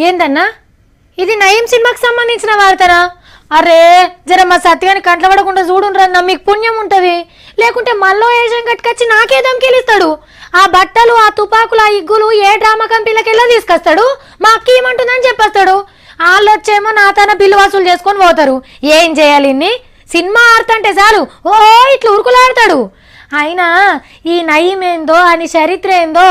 ఏందన్నా ఇది నయీం సినిమాకి సంబంధించిన వార్తనా? అరే జర మా సత్యాన్ని కంట్ల పడకుండా చూడుండ్రన్నా, మీకు పుణ్యం ఉంటది. లేకుంటే మళ్ళీ ఏజం కట్టుకొచ్చి నాకే దమ్కెళ్ళిస్తాడు. ఆ బట్టలు, ఆ తుపాకులు, ఆ ఇగ్గులు ఏ డ్రామా కంపెనీలకు వెళ్ళా తీసుకొస్తాడు. మా అక్క ఏమంటుందని చెప్పేస్తాడు. వాళ్ళు వచ్చేమో నా తన బిల్లు వసూలు చేసుకొని పోతారు. ఏం చేయాలి? సినిమా ఆడుతుంటే చాలు ఓ ఇట్లా ఉరుకులాడతాడు. అయినా ఈ నయీం ఏందో, అని చరిత్ర ఏందో,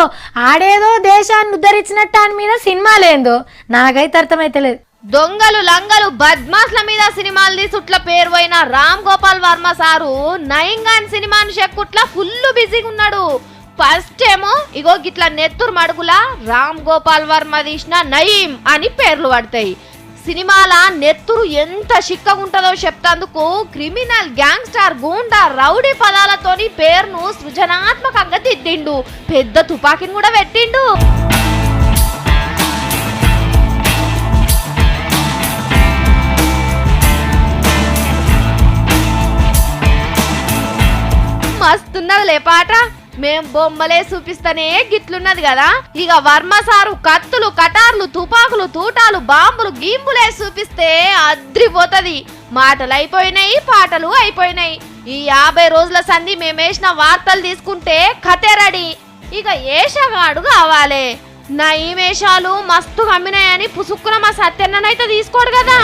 ఆడేదో దేశాన్ని ఉద్ధరించినట్టు అని మీద సినిమాలేందో నాకైతే అర్థమైతలేదు. దొంగలు లంగలు బద్మాస్ల మీద సినిమాలు తీసుట్ల పేరు పోయిన రామ్ గోపాల్ వర్మ సారు నయంగాన్ సినిమాను చెక్కుట్ల ఫుల్ బిజీగా ఉన్నాడు. ఫస్ట్ ఏమో ఇగో గిట్ల నెత్తురు మడుగులా రామ్ గోపాల్ వర్మ తీసిన నయీం అని పేర్లు పడతాయి. సినిమాల నెత్తురు ఎంత చిక్కగుంటదో చెప్తాందుకు క్రిమినల్, గ్యాంగ్స్టర్, గూండా, రౌడీ పదాలతోని పేరును సృజనాత్మకంగా దిద్దిండు. పెద్ద తుపాకీని కూడా పెట్టిండు. మస్తున్నదిలే పాట. మేం బొమ్మలే చూపిస్తానే గిట్లున్నది కదా. ఇక వర్మ సారు కత్తులు, కటార్లు, తుపాకులు, తూటాలు, బాంబులు, గీంబులే చూపిస్తే అద్రిపోతది. మాటలు అయిపోయినాయి, పాటలు అయిపోయినాయి. ఈ 50 రోజుల సంధి మేమేసిన వార్తలు తీసుకుంటే కథే రెడీ. ఇక ఏషగాడు కావాలి. నా ఈ వేషాలు మస్తు కమ్మినాయని పుసుక్కున మా సత్యన్ననైతే తీసుకోడు కదా.